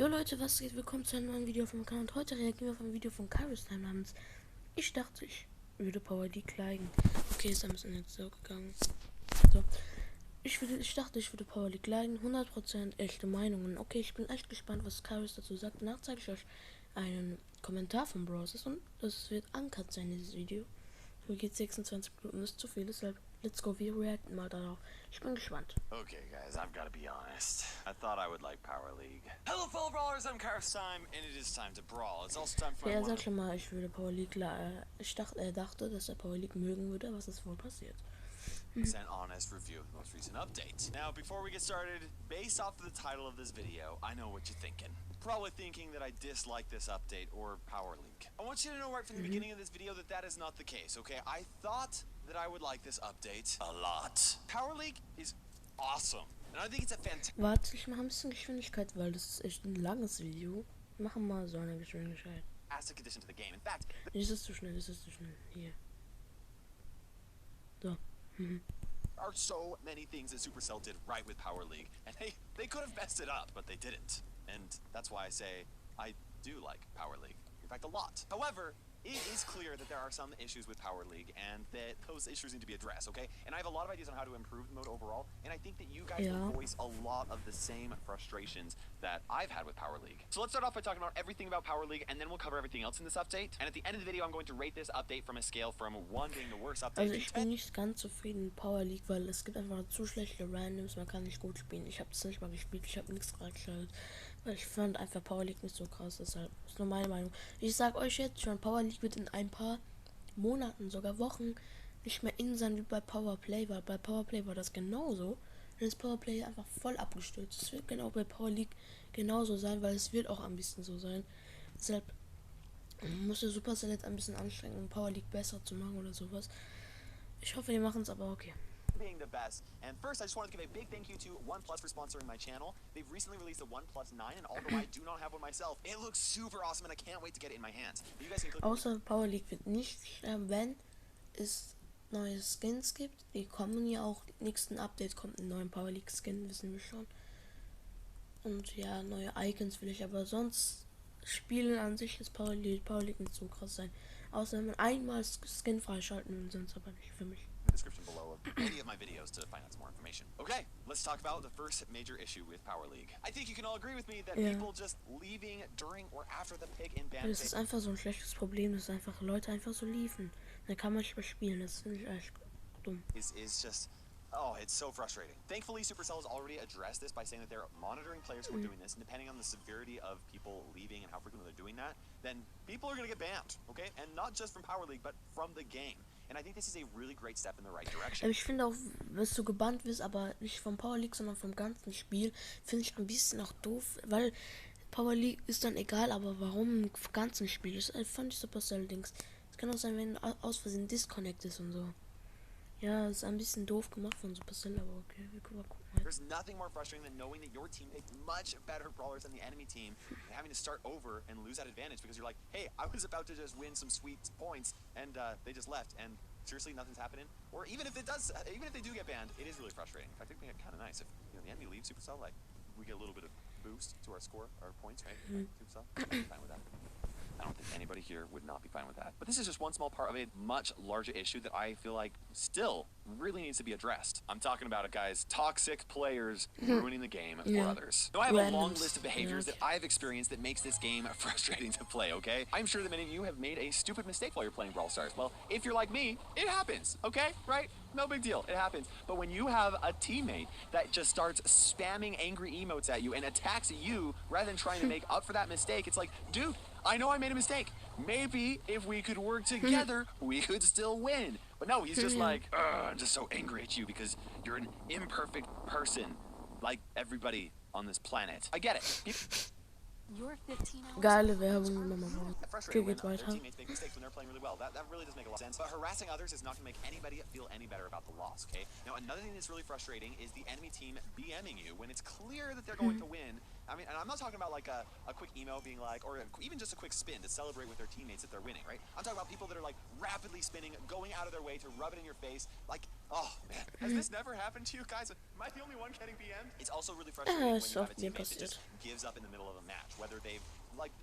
Jo Leute, was geht? Willkommen zu einem neuen Video vom Kanal und heute reagieren wir auf ein Video von KairosTime namens Ich dachte, ich würde Power League liken. Okay, ist ein bisschen jetzt so gegangen. So. Ich dachte, ich würde Power League liken. 100% echte Meinungen. Okay, ich bin echt gespannt, was Kairos dazu sagt. Danach zeige ich euch einen Kommentar von Bros. Und das wird uncut sein, dieses Video. So geht 26 Minuten, ist zu viel, deshalb let's go, wir reacten mal darauf. Ich bin gespannt. Okay guys, I've got to be honest. I thought I would like Power League. Hello fellow brawlers, I'm KairosTime and it is time to brawl. It's also time for Ja, er sagt schon mal, ich würde Power League er dachte, dass er Power League mögen würde, was ist wohl passiert. An honest review of the most recent update. Now, before we get started, based off of the title of this video, I know what you're thinking. Probably thinking that I dislike this update or Power League. I want you to know right from the beginning of this video that that is not the case, okay? I thought that I would like this update a lot. Power League is awesome, and I think it's a fantastic... Warte, ich mache ein bisschen Geschwindigkeit, weil das ist echt ein langes Video. Wir machen mal so eine Geschwindigkeit. addition to the game. In fact, Das ist zu schnell, das ist zu schnell. Hier. So. There are so many things that Supercell did right with Power League, and they could have messed it up, but they didn't. And that's why I say I do like Power League. In fact, a lot. However, it is clear that there are some issues with Power League, and that those issues need to be addressed, okay? And I have a lot of ideas on how to improve the mode overall, and I think that you guys will voice a lot of the same frustrations that I've had with Power League. So let's start off by talking about everything about Power League, and then we'll cover everything else in this update. And at the end of the video, I'm going to rate this update from a scale from 1 being the worst update Also ich bin nicht ganz zufrieden mit Power League, weil es gibt einfach zu schlechte Randoms, man kann nicht gut spielen. Ich habe es nicht mal gespielt, ich habe nichts freigeschaltet. Weil ich fand einfach Power League nicht so krass, deshalb ist nur meine Meinung. Ich sag euch jetzt schon, Power League wird in ein paar Monaten, sogar Wochen nicht mehr in sein wie bei Powerplay war. Bei Powerplay war das genauso. Dann ist Powerplay einfach voll abgestürzt. Es wird genau bei Power League genauso sein, weil es wird auch ein bisschen so sein. Deshalb muss der Supercell jetzt ein bisschen anstrengen, um Power League besser zu machen oder sowas. Ich hoffe, die machen es, aber okay. Being the best. And first, I just wanted to give a big thank you to OnePlus for sponsoring my channel. They've recently released a OnePlus 9, and although I do not have one myself, it looks super awesome, and I can't wait to get it in my hands. You guys can click. Außer Power League wird nicht sterben, wenn es neue Skins gibt. Die kommen ja auch. Nächsten Update kommt ein neuer Power League Skin, wissen wir schon. Und ja, neue Icons will ich, aber sonst Spielen an sich ist Power League nicht so krass sein. Außer wenn man einmal Skin freischalten will, sonst aber nicht für mich. Description below of any of my videos to find out some more information. Okay, let's talk about the first major issue with Power League. I think you can all agree with me that people just leaving during or after the pick in ban. Das ist einfach so ein schlechtes Problem, dass einfach Leute einfach so liefen. Dann kann man nicht mehr spielen, das finde ich echt dumm. Is just, oh, it's so frustrating. Thankfully, Supercell has already addressed this by saying that they're monitoring players who are doing this, and depending on the severity of people leaving and how frequently they're doing that, then people are going to get banned, okay? And not just from Power League, but from the game. And I think this is a really great step in the right direction. Ich finde auch, dass du gebannt wirst, aber nicht vom Power League, sondern vom ganzen Spiel, finde ich ein bisschen auch doof, weil Power League ist dann egal, aber warum im ganzen Spiel? Das fand ich Supercell-Dings. Es kann auch sein, wenn aus Versehen Disconnect ist und so. Ja, ist ein bisschen doof gemacht von Supercell, aber okay, wir können mal gucken. There's nothing more frustrating than knowing that your team picked much better brawlers than the enemy team and having to start over and lose that advantage because you're like, hey, I was about to just win some sweet points and they just left and seriously nothing's happening. Or even if it does, even if they do get banned, it is really frustrating. In fact, I think it's kind of nice if the enemy leaves Supercell, like we get a little bit of boost to our score, our points, right? Supercell, I'm fine with that. I don't think anybody here would not be fine with that. But this is just one small part of a much larger issue that I feel like still really needs to be addressed. I'm talking about it, guys. Toxic players ruining the game for others. Now, I have a long list of behaviors that I've experienced that makes this game frustrating to play, okay? I'm sure that many of you have made a stupid mistake while you're playing Brawl Stars. Well, if you're like me, it happens, okay? Right? No big deal. It happens. But when you have a teammate that just starts spamming angry emotes at you and attacks you rather than trying to make up for that mistake, it's like, dude, I know I made a mistake. Maybe if we could work together, we could still win. But no, he's just like, I'm just so angry at you because you're an imperfect person like everybody on this planet. I get it. Geile Werbung, Mama. Okay, geht weiter. Teammates make mistakes when they're playing really well. That really does make a lot of sense. But harassing others is not going to make anybody feel any better about the loss, okay? Now, another thing that's really frustrating is the enemy team BMing you when it's clear that they're going to win. I mean, and I'm not talking about like a quick emo being like, or even just a quick spin to celebrate with their teammates that they're winning, right? I'm talking about people that are like rapidly spinning, going out of their way to rub it in your face. Like, Oh man, has this never happened to you guys? Am I the only one getting BM'd? It's also really frustrating when Ist you auch have a mir teammate that passiert. just gives up in the middle of a match, whether they've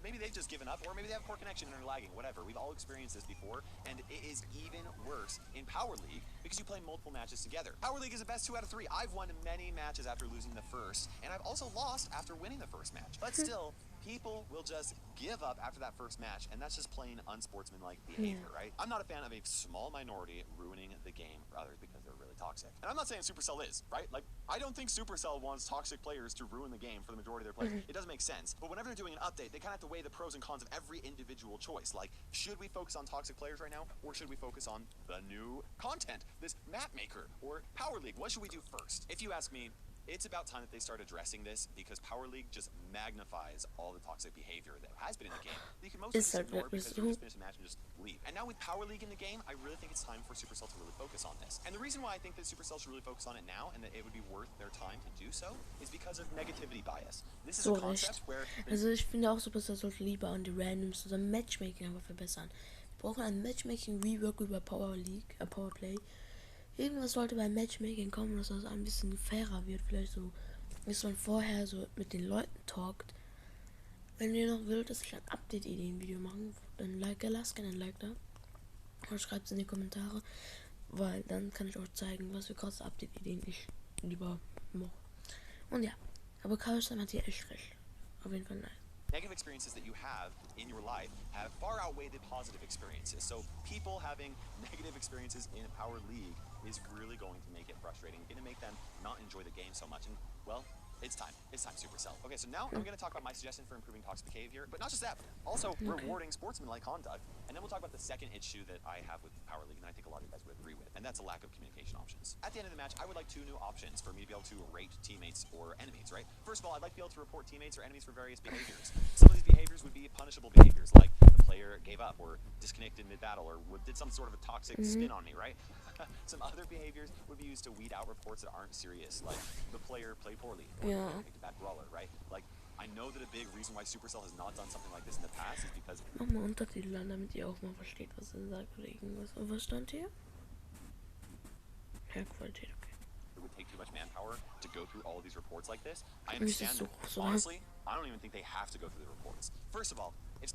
maybe they've just given up, or maybe they have poor connection and are lagging, whatever. We've all experienced this before, and it is even worse in Power League because you play multiple matches together. Power League is the best 2 out of 3. I've won many matches after losing the first, and I've also lost after winning the first match. But still, people will just give up after that first match, and that's just plain unsportsmanlike behavior, right? I'm not a fan of a small minority ruining the game for others because they're really toxic. And I'm not saying Supercell is, right? Like, I don't think Supercell wants toxic players to ruin the game for the majority of their players. It doesn't make sense. But whenever they're doing an update, they kind of have to weigh the pros and cons of every individual choice. Like, should we focus on toxic players right now, or should we focus on the new content, this map maker or Power League? What should we do first? If you ask me, it's about time that they start addressing this because Power League just magnifies all the toxic behavior that has been in the game. You can mostly just ignore it because you just finish the match and just leave. And now with Power League in the game, I really think it's time for Supercell to really focus on this. And the reason why I think that Supercell should really focus on it now and that it would be worth their time to do so is because of negativity bias. This is a concept where... Also ich finde auch Supercell sollte lieber an die Randoms oder Matchmaking einfach verbessern. Wir brauchen ein Matchmaking-Rework über Power League, Powerplay. Irgendwas sollte beim Matchmaking kommen, dass das ein bisschen fairer wird. Vielleicht so, dass man vorher so mit den Leuten talkt. Wenn ihr noch wollt, dass ich ein Update-Ideen-Video mache, dann lasst gerne ein Like da. Oder schreibt es in die Kommentare. Weil dann kann ich euch zeigen, was für krasse Update-Ideen ich lieber mache. Und ja, aber KairosTime hat hier echt recht. Auf jeden Fall nice. Negative experiences that you have in your life have far outweighed the positive experiences. So people having negative experiences in Power League is really going to make it frustrating, going to make them not enjoy the game so much. And well, it's time. It's time, Supercell. Okay, so now I'm going to talk about my suggestion for improving toxic behavior, but not just that, also rewarding sportsmanlike conduct. And then we'll talk about the second issue that I have with Power League, and I think a lot of you guys would agree with, and that's a lack of communication options. At the end of the match, I would like 2 new options for me to be able to rate teammates or enemies, right? First of all, I'd like to be able to report teammates or enemies for various behaviors. Some of these behaviors would be punishable behaviors, like the player gave up or disconnected mid-battle or did some sort of a toxic spin on me, right? Some other behaviors would be used to weed out reports that aren't serious, like the player played poorly or the player picked a bad brawler, right? Like, I know that a big reason why Supercell has not done something like this in the past is because... Mach mal Untertitel an, damit ihr auch mal versteht, was er sagt oder irgendwas. Und was stand hier? Ja, Qualität, okay. It would take too much manpower to go through all of these reports like this. I understand that, honestly, I don't even think they have to go through the reports. First of all, if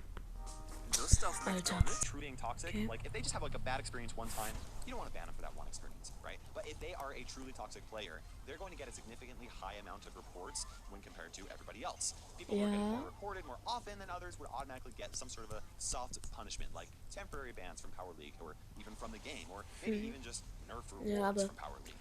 their stuff like truly being toxic, like if they just have like a bad experience one time, you don't want to ban them for that one experience, right? But if they are a truly toxic player, they're going to get a significantly high amount of reports when compared to everybody else. People who are getting more reported more often than others would automatically get some sort of a soft punishment, like temporary bans from Power League, or even from the game, or maybe even just nerf rewards from Power League.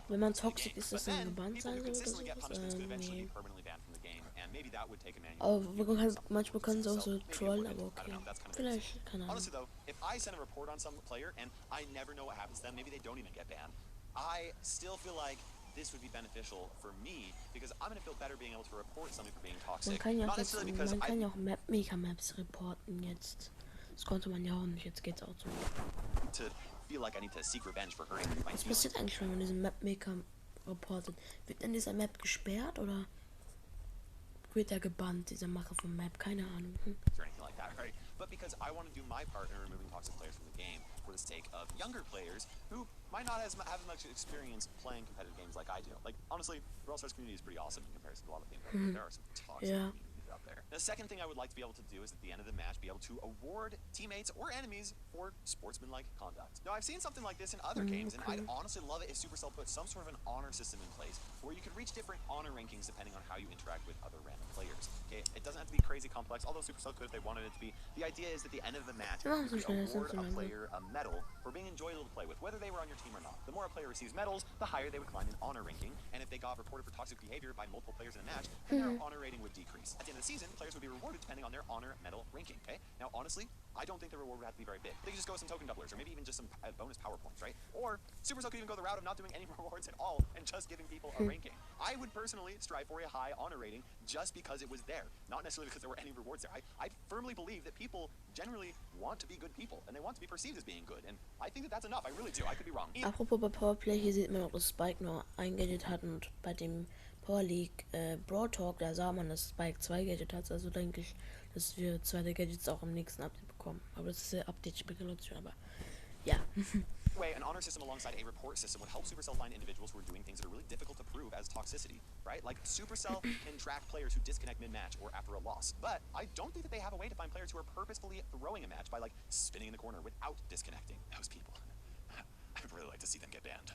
Wenn man toxisch ist, ist das dann gebannt People sein who consistently get punishments could eventually nee. be permanently banned from the game, and maybe that would take a manual. Aber manchmal können sie auch so trollen, aber okay. Vielleicht, keine Ahnung. Honestly though, if I send a report on some player and I never know what happens to them, maybe they don't even get banned, I still feel like this would be beneficial for me because I'm gonna feel better being able to report something for being toxic. Man kann ja auch Mega-Maps reporten jetzt. Das konnte man ja auch nicht, jetzt geht's auch so. To feel like I need to seek revenge for hurting my Was passiert eigentlich, wenn man diesen Map-Maker reportet? Wird denn dieser Map gesperrt oder wird er gebannt, dieser Macher vom Map? Keine Ahnung. Or anything like that, right? But because I want to do my part in removing toxic players from the game for the sake of younger players who might not have as much experience playing competitive games like I do. Like, honestly, the Brawl Stars community is pretty awesome in comparison to a lot of things. There are some toxic communities out there. The second thing I would like to be able to do is at the end of the match be able to award teammates or enemies for sportsmanlike conduct. Now, I've seen something like this in other games, and I'd honestly love it if Supercell put some sort of an honor system in place where you could reach different honor rankings depending on how you interact with other random players. Okay, it doesn't have to be crazy complex, although Supercell could if they wanted it to be. The idea is that at the end of the match, you could award a player a medal for being enjoyable to play with, whether they were on your team or not. The more a player receives medals, the higher they would climb in honor ranking, and if they got reported for toxic behavior by multiple players in a match, then their honor rating would decrease. At the end of the season, players would be rewarded depending on their honor medal ranking, okay? Now, honestly, I don't think the reward would have to be very big. They could just go with some token doublers, or maybe even just some bonus power points, right? Or Supercell could even go the route of not doing any rewards at all and just giving people a ranking. I would personally strive for a high honor rating just because it was there, not necessarily because there were any rewards there. I firmly believe that people generally want to be good people, and they want to be perceived as being good, and I think that that's enough. I really do. I could be wrong. Apropos bei Powerplay, hier sieht man auch, dass Spike nur ein Gadget hat und bei dem Power League Brawl Talk, da sah man, dass Spike 2 Gadget hat, also denke ich, dass wir 2 Gadgets auch im nächsten Update bekommen. Aber das ist ja Update-Spekulation, aber Ja. Way, an honor system alongside a report system would help Supercell find individuals who are doing things that are really difficult to prove as toxicity, right? Like, Supercell can track players who disconnect mid-match or after a loss, but I don't think that they have a way to find players who are purposefully throwing a match by, like, spinning in the corner without disconnecting. Those people. I'd really like to see them get banned.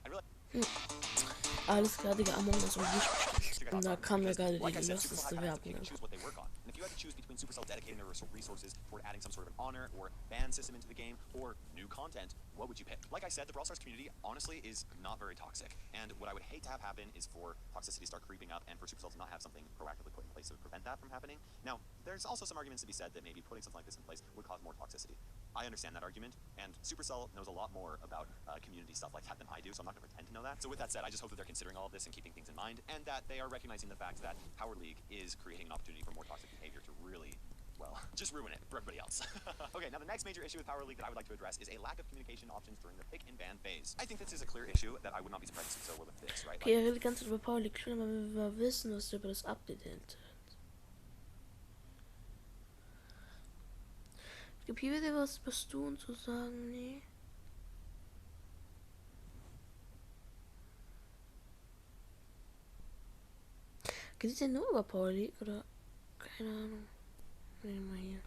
Alles klar, Digga, Among Us und nicht. Und da kam mir gerade die lustigste Werbung. Choose what they work on. And if you had to choose between Supercell dedicating their resources toward adding some sort of an honor or ban system into the game or new content, what would you pick? Like I said, the Brawl Stars community honestly is not very toxic. And what I would hate to have happen is for toxicity to start creeping up and for Supercell to not have something proactively put in place to prevent that from happening. Now, there's also some arguments to be said that maybe putting something like this in place would cause more toxicity. I understand that argument, and Supercell knows a lot more about community stuff like that than I do, so I'm not going to pretend to know that. So with that said, I just hope that they're considering all of this and keeping things in mind, and that they are recognizing the fact that Power League is creating an opportunity for more toxic behavior to really, well, just ruin it for everybody else. Okay, now the next major issue with Power League that I would like to address is a lack of communication options during the pick and ban phase. I think this is a clear issue that I would not be surprised if Supercell were to fix, right? Okay, ich will die ganze Zeit über Power League spielen, aber wir mal wissen, was über das Update hinter. Gibt hier wieder was über Spude zu sagen? Nee. Geht es denn nur über Power League oder? Keine Ahnung. Nehmen wir hier.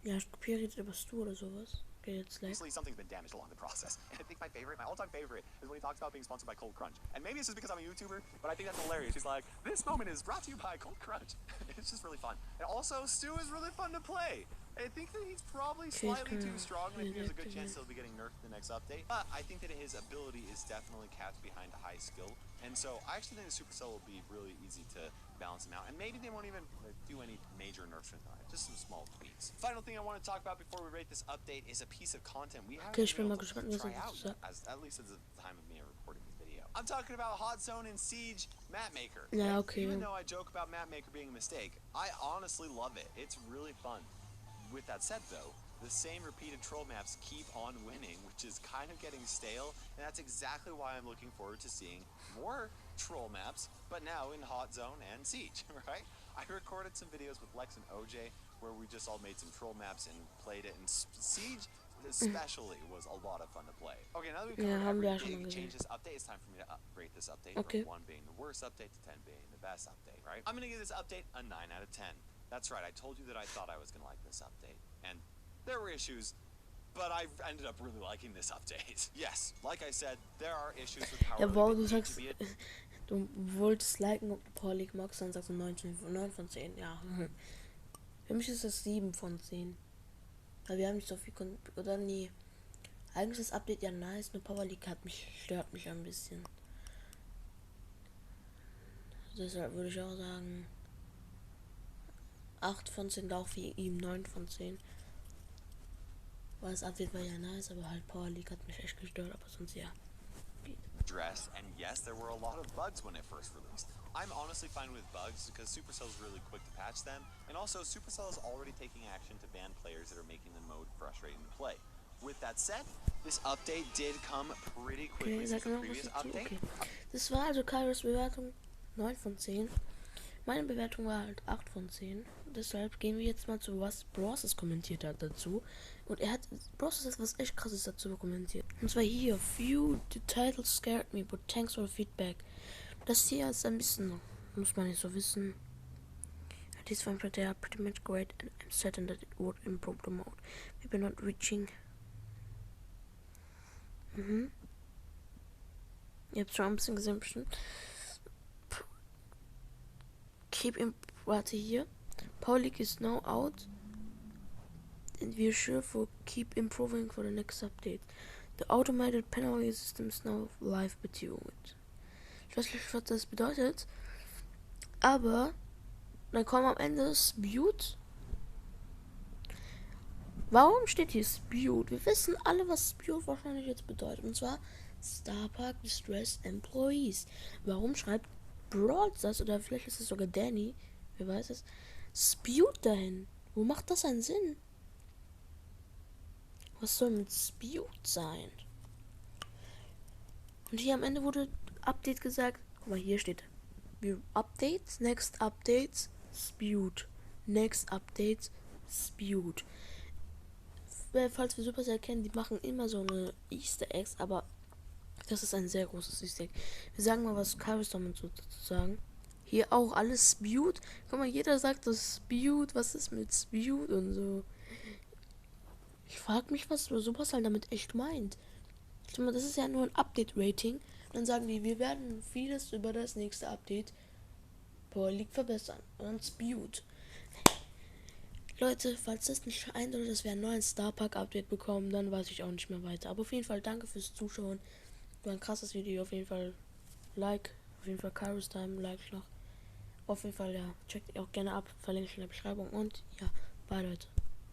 Ja, ich kopiere jetzt über Spude oder sowas. Okay, jetzt like. Something's been damaged along the process. And I think my all-time favorite, is when he talks about being sponsored by Cold Crunch. And maybe it's just because I'm a YouTuber, but I think that's hilarious. He's like, this moment is brought to you by Cold Crunch. It's just really fun. And also, Stu is really fun to play. I think that he's probably slightly too strong, and I think there's a good chance he'll be getting nerfed in the next update. But I think that his ability is definitely capped behind a high skill. And so I actually think the Supercell will be really easy to balance him out. And maybe they won't even do any major nerfs or not. Just some small tweaks. Final thing I want to talk about before we rate this update is a piece of content we haven't been able to try out yet, at least at the time of me recording this video. I'm talking about Hot Zone and Siege Map Maker. Yeah, okay. Even though I joke about Map Maker being a mistake, I honestly love it. It's really fun. With that said, though, the same repeated troll maps keep on winning, which is kind of getting stale, and that's exactly why I'm looking forward to seeing more troll maps, but now in Hot Zone and Siege, right? I recorded some videos with Lex and OJ where we just all made some troll maps and played it, and Siege especially was a lot of fun to play. Okay, now that we've covered every big change this update, it's time for me to rate this update from 1 being the worst update to 10 being the best update, right? I'm going to give this update a 9 out of 10. That's right, I told you that I thought I was going to like this update, and there were issues, but I ended up really liking this update. Yes, like I said, there are issues with Power League. Ja, du sagst, du wolltest liken, ob du Power League magst, dann sagst du 9 von 10, ja. Für mich ist das 7 von 10. Weil wir haben nicht so viel, oder nie. Eigentlich ist das Update ja nice, nur Power League stört mich ein bisschen. Deshalb würde ich auch sagen 8 von 10, auch wie ihm 9 von 10. Weil das Update war ja nice, aber halt Power League hat mich echt gestört, aber sonst ja. Dress, and yes, there were a lot of bugs when it first released. I'm honestly fine with bugs because Supercell is really quick to patch them, and also Supercell is already taking action to ban players that are making the mode frustrating to play. With that said, this update did come pretty quickly since the previous update. Okay. Das war also Kairos Bewertung 9 von 10. Meine Bewertung war halt 8 von 10. Deshalb gehen wir jetzt mal zu, was Bros kommentiert hat dazu. Und er hat Bros etwas echt krasses dazu kommentiert. Und zwar hier: Few, the title scared me, but thanks for the feedback. Das hier ist ein bisschen, muss man nicht so wissen. These fun, they are pretty much great, and I'm certain that it would improve the mode. Maybe not reaching. Ihr habt schon ein bisschen gesehen, bestimmt. Warte hier. Power League is now out, and we're sure for keep improving for the next update. The automated penalty system is now live with you. Ich weiß nicht, was das bedeutet, aber dann kommt am Ende Spude. Warum steht hier Spude? Wir wissen alle, was Spude wahrscheinlich jetzt bedeutet, und zwar Starpark Distressed Employees. Warum schreibt Brawl das, oder vielleicht ist es sogar Danny, wer weiß es, Spude dahin? Wo macht das einen Sinn? Was soll mit Spude sein? Und hier am Ende wurde Update gesagt. Guck mal, hier steht Updates, Next Updates, Spude. Next Updates, Spude. falls wir Supercell kennen, die machen immer so eine Easter Eggs, aber das ist ein sehr großes Easter Egg. Wir sagen mal, was KairosTime so dazu sagen. Hier auch alles Spude. Guck mal, jeder sagt das Spude. Was ist mit Spude und so? Ich frage mich, was Supercell damit echt meint. Ich meine, das ist ja nur ein Update-Rating. Dann sagen die, wir werden vieles über das nächste Update Power League verbessern. Und Spude. Leute, falls das nicht eindeutig ist, dass wir einen neuen Starpark-Update bekommen, dann weiß ich auch nicht mehr weiter. Aber auf jeden Fall danke fürs Zuschauen. War ein krasses Video. Auf jeden Fall Like. Auf jeden Fall KairosTime, like noch. Auf jeden Fall, ja, checkt ihr auch gerne ab. Verlinke ich in der Beschreibung. Und ja, bye Leute.